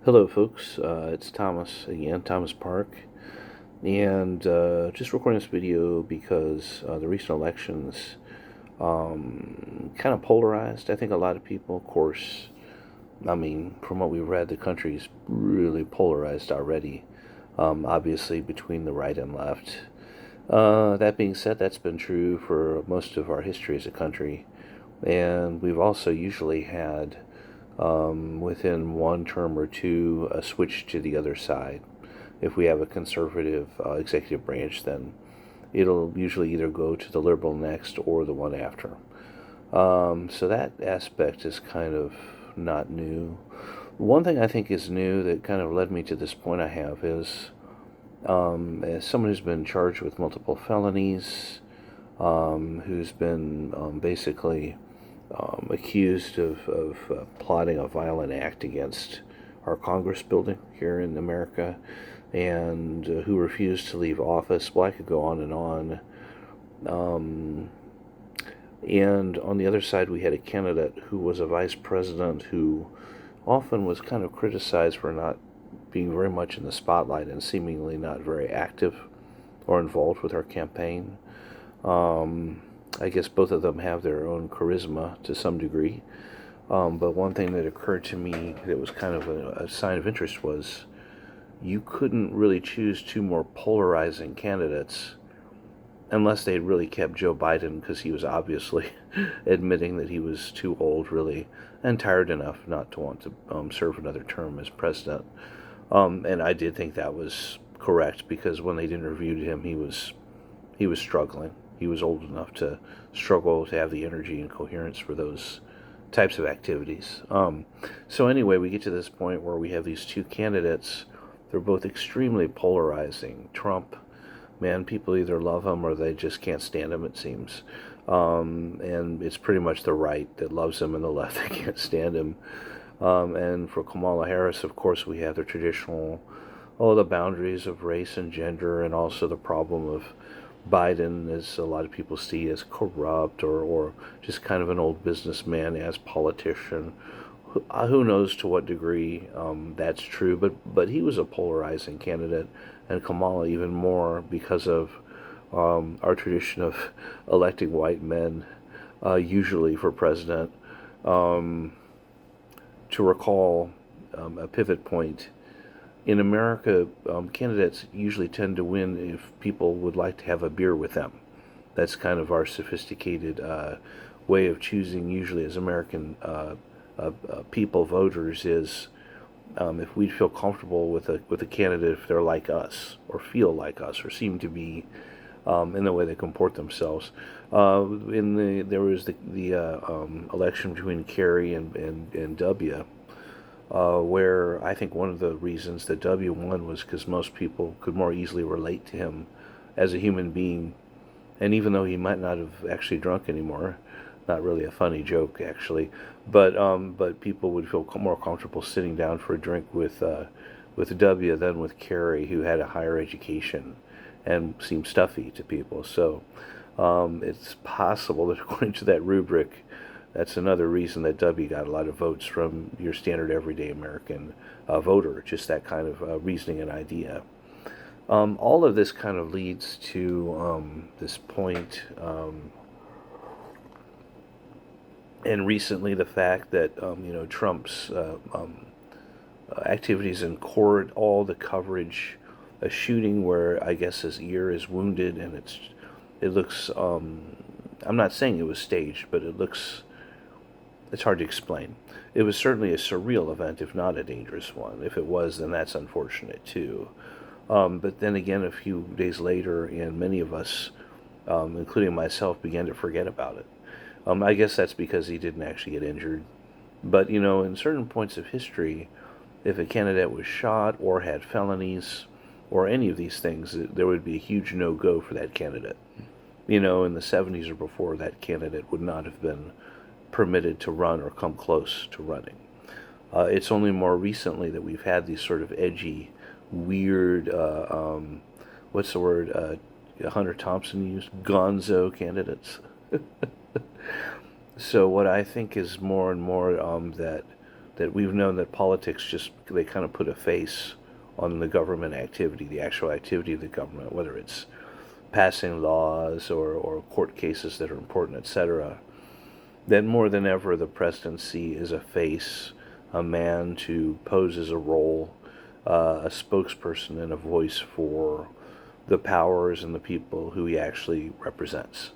Hello, folks. It's Thomas again, Thomas Park, and just recording this video because the recent elections kind of polarized. I think a lot of people, of course, I mean, from what we've read, the country's really polarized already, obviously between the right and left. That being said, that's been true for most of our history as a country, and we've also usually had within one term or two a switch to the other side. If we have a conservative executive branch, then it'll usually either go to the liberal next or the one after. So that aspect is kind of not new. One thing I think is new that kind of led me to this point I have is as someone who's been charged with multiple felonies, who's been basically accused of plotting a violent act against our Congress building here in America, and who refused to leave office. Well, I could go on and on. Um, and on the other side, we had a candidate who was a vice president who often was kind of criticized for not being very much in the spotlight and seemingly not very active or involved with our campaign. I guess both of them have their own charisma to some degree. But one thing that occurred to me that was kind of a sign of interest was you couldn't really choose two more polarizing candidates unless they had really kept Joe Biden, because he was obviously admitting that he was too old, really, and tired enough not to want to serve another term as president. And I did think that was correct, because when they interviewed him, he was struggling. He was old enough to struggle to have the energy and coherence for those types of activities. So anyway, we get to this point where we have these two candidates. They're both extremely polarizing. Trump, man, people either love him or they just can't stand him, it seems. And it's pretty much the right that loves him and the left that can't stand him. And for Kamala Harris, of course, we have the traditional, the boundaries of race and gender, and also the problem of Biden, as a lot of people see, as corrupt or just kind of an old businessman as politician. Who knows to what degree that's true, but he was a polarizing candidate, and Kamala even more because of our tradition of electing white men, usually for president. Um, to recall a pivot point, in America, candidates usually tend to win if people would like to have a beer with them. That's kind of our sophisticated way of choosing, usually as American people, voters, is if we feel comfortable with a candidate, if they're like us, or feel like us, or seem to be in the way they comport themselves. There was the election between Kerry and W, where I think one of the reasons that W won was because most people could more easily relate to him as a human being. And even though he might not have actually drunk anymore, not really a funny joke actually, but people would feel more comfortable sitting down for a drink with W than with Kerry, who had a higher education and seemed stuffy to people. So it's possible that according to that rubric, that's another reason that W got a lot of votes from your standard everyday American voter, just that kind of reasoning and idea. All of this kind of leads to this point, and recently the fact that Trump's activities in court, all the coverage, a shooting where I guess his ear is wounded, and it looks. I'm not saying it was staged, but it's hard to explain. It was certainly a surreal event, if not a dangerous one. If it was, then that's unfortunate too. But then again, a few days later, and many of us, including myself, began to forget about it. I guess that's because he didn't actually get injured. But, in certain points of history, if a candidate was shot or had felonies or any of these things, there would be a huge no-go for that candidate. In the 70s or before, that candidate would not have been permitted to run or come close to running. It's only more recently that we've had these sort of edgy, weird, what's the word Hunter Thompson used? Gonzo candidates. So what I think is more and more that that we've known that politics just, they kind of put a face on the government activity, the actual activity of the government, whether it's passing laws or court cases that are important, etc. That more than ever, the presidency is a face, a man to pose as a role, a spokesperson and a voice for the powers and the people who he actually represents.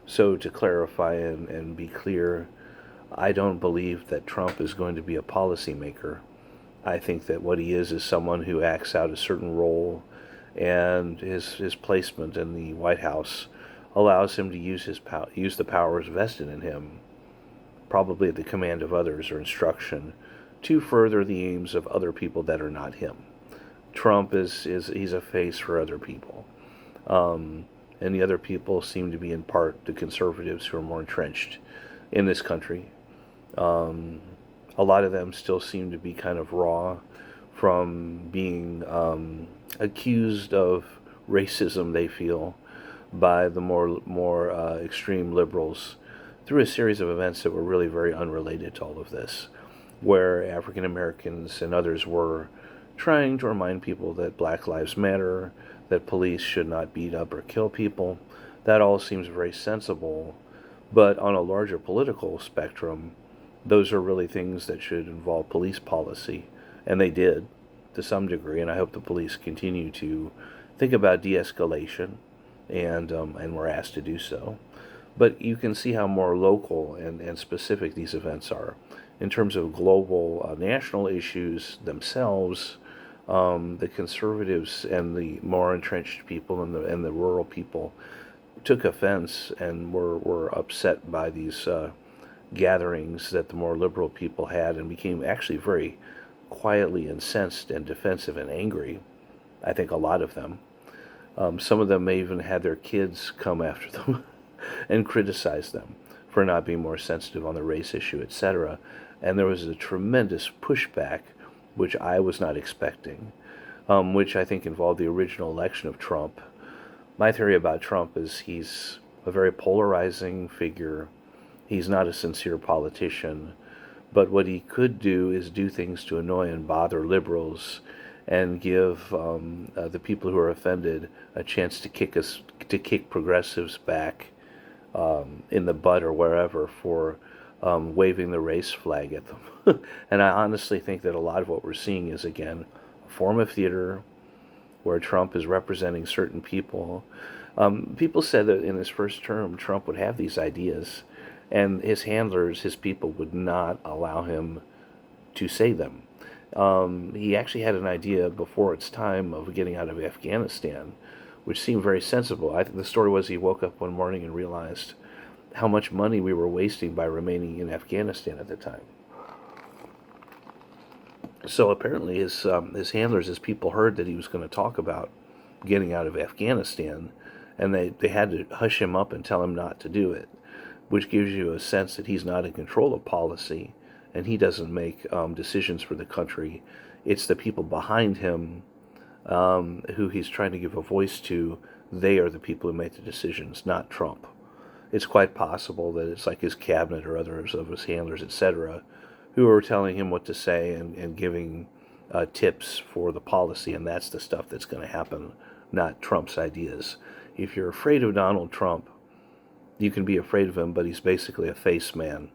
So to clarify and be clear, I don't believe that Trump is going to be a policymaker. I think that what he is someone who acts out a certain role, and his placement in the White House allows him to use the powers vested in him, probably at the command of others or instruction, to further the aims of other people that are not him. Trump is he's a face for other people. And the other people seem to be in part the conservatives who are more entrenched in this country. A lot of them still seem to be kind of raw from being accused of racism, they feel, by the more extreme liberals through a series of events that were really very unrelated to all of this, where African Americans and others were trying to remind people that Black Lives Matter, that police should not beat up or kill people. That all seems very sensible, but on a larger political spectrum, those are really things that should involve police policy, and they did to some degree, and I hope the police continue to think about de-escalation, and were asked to do so. But you can see how more local and specific these events are. In terms of global national issues themselves, the conservatives and the more entrenched people and the rural people took offense and were upset by these gatherings that the more liberal people had, and became actually very quietly incensed and defensive and angry. I think a lot of them. Some of them may even had their kids come after them and criticize them for not being more sensitive on the race issue, etc. And there was a tremendous pushback, which I was not expecting, which I think involved the original election of Trump. My theory about Trump is he's a very polarizing figure. He's not a sincere politician, but what he could do is do things to annoy and bother liberals and give the people who are offended a chance to kick progressives back in the butt or wherever for waving the race flag at them. And I honestly think that a lot of what we're seeing is, again, a form of theater where Trump is representing certain people. People said that in his first term, Trump would have these ideas, and his handlers, his people, would not allow him to say them. He actually had an idea before its time of getting out of Afghanistan, which seemed very sensible. I think the story was he woke up one morning and realized how much money we were wasting by remaining in Afghanistan at the time. So apparently his handlers, his people, heard that he was going to talk about getting out of Afghanistan, and they had to hush him up and tell him not to do it, which gives you a sense that he's not in control of policy, and he doesn't make decisions for the country. It's the people behind him who he's trying to give a voice to. They are the people who make the decisions, not Trump. It's quite possible that it's like his cabinet or others of his handlers, etc., who are telling him what to say and giving tips for the policy, and that's the stuff that's going to happen, not Trump's ideas. If you're afraid of Donald Trump, you can be afraid of him, but he's basically a face man.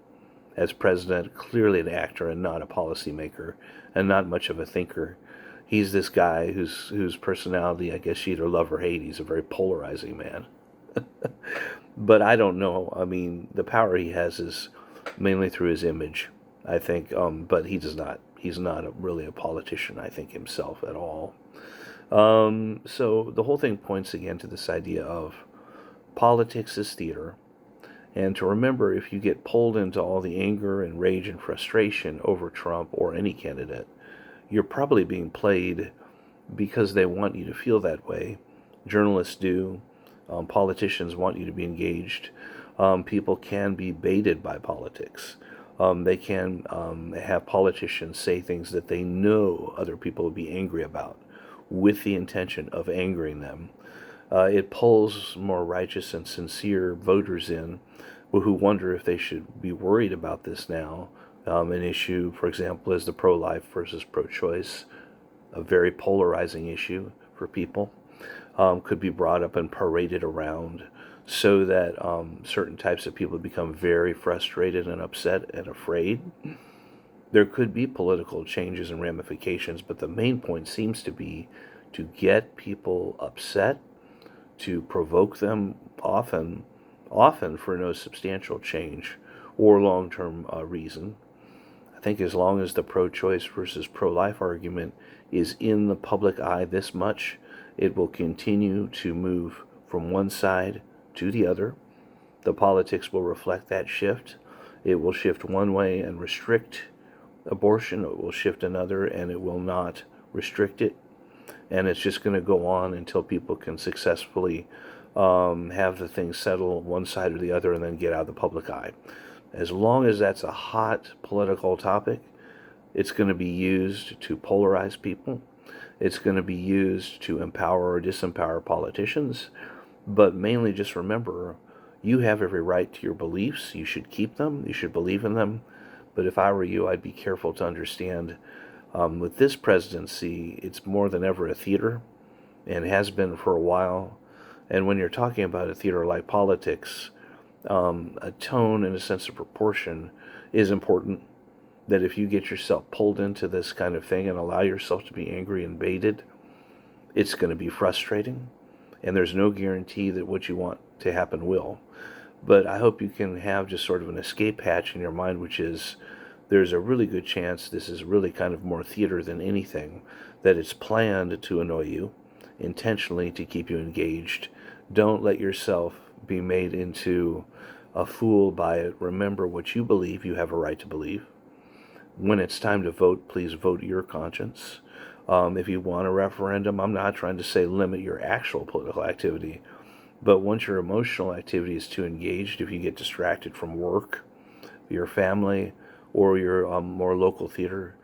As president, clearly an actor and not a policymaker, and not much of a thinker. He's this guy whose personality, I guess you either love or hate. He's a very polarizing man. But I don't know. I mean, the power he has is mainly through his image, I think. But he does not. He's not really a politician, I think, himself at all. So the whole thing points again to this idea of politics is theater. And to remember, if you get pulled into all the anger and rage and frustration over Trump or any candidate, you're probably being played because they want you to feel that way. Journalists do. Politicians want you to be engaged. People can be baited by politics. They can have politicians say things that they know other people will be angry about with the intention of angering them. It pulls more righteous and sincere voters in who wonder if they should be worried about this now, An issue, for example, is the pro-life versus pro-choice, a very polarizing issue for people, could be brought up and paraded around so that certain types of people become very frustrated and upset and afraid. There could be political changes and ramifications, but the main point seems to be to get people upset, to provoke them often for no substantial change or long-term reason. I think as long as the pro-choice versus pro-life argument is in the public eye this much, it will continue to move from one side to the other. The politics will reflect that shift. It will shift one way and restrict abortion. It will shift another and it will not restrict it. And it's just going to go on until people can successfully have the thing settle one side or the other and then get out of the public eye. As long as that's a hot political topic, it's going to be used to polarize people. It's going to be used to empower or disempower politicians. But mainly just remember, you have every right to your beliefs. You should keep them. You should believe in them. But if I were you, I'd be careful to understand with this presidency, it's more than ever a theater, and has been for a while. And when you're talking about a theater like politics, a tone and a sense of proportion is important. That if you get yourself pulled into this kind of thing and allow yourself to be angry and baited, it's going to be frustrating. And there's no guarantee that what you want to happen will. But I hope you can have just sort of an escape hatch in your mind, which is there's a really good chance this is really kind of more theater than anything, that it's planned to annoy you, intentionally to keep you engaged. Don't let yourself be made into a fool by it. Remember what you believe you have a right to believe. When it's time to vote, please vote your conscience. If you want a referendum, I'm not trying to say limit your actual political activity, but once your emotional activity is too engaged, if you get distracted from work, your family, or your more local theater,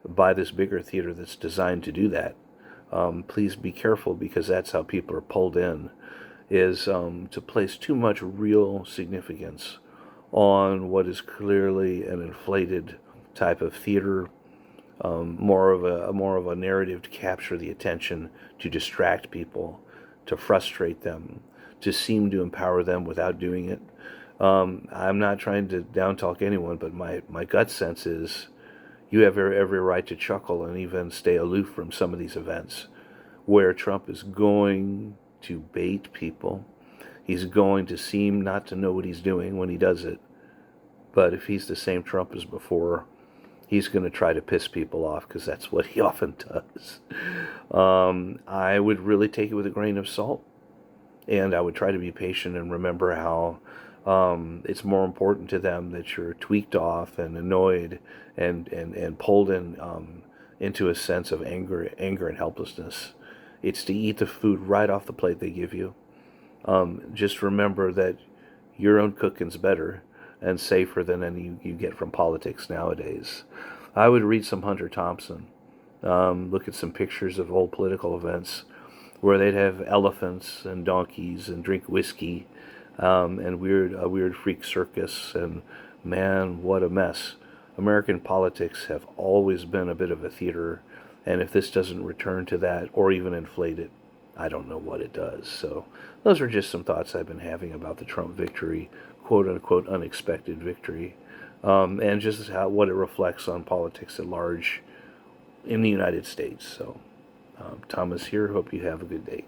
by this bigger theater that's designed to do that, please be careful, because that's how people are pulled in, is to place too much real significance on what is clearly an inflated type of theater, more of a narrative to capture the attention, to distract people, to frustrate them, to seem to empower them without doing it. I'm not trying to downtalk anyone, but my gut sense is you have every right to chuckle and even stay aloof from some of these events where Trump is going to bait people. He's going to seem not to know what he's doing when he does it. But if he's the same Trump as before, he's going to try to piss people off, because that's what he often does. I would really take it with a grain of salt, and I would try to be patient and remember how it's more important to them that you're tweaked off and annoyed and pulled into a sense of anger and helplessness. It's to eat the food right off the plate they give you. Just remember that your own cooking's better and safer than any you get from politics nowadays. I would read some Hunter Thompson, look at some pictures of old political events where they'd have elephants and donkeys and drink whiskey, and a weird freak circus, and man, what a mess. American politics have always been a bit of a theater, and if this doesn't return to that or even inflate it, I don't know what it does. So those are just some thoughts I've been having about the Trump victory, quote-unquote unexpected victory, and just what it reflects on politics at large in the United States. So Thomas here. Hope you have a good day.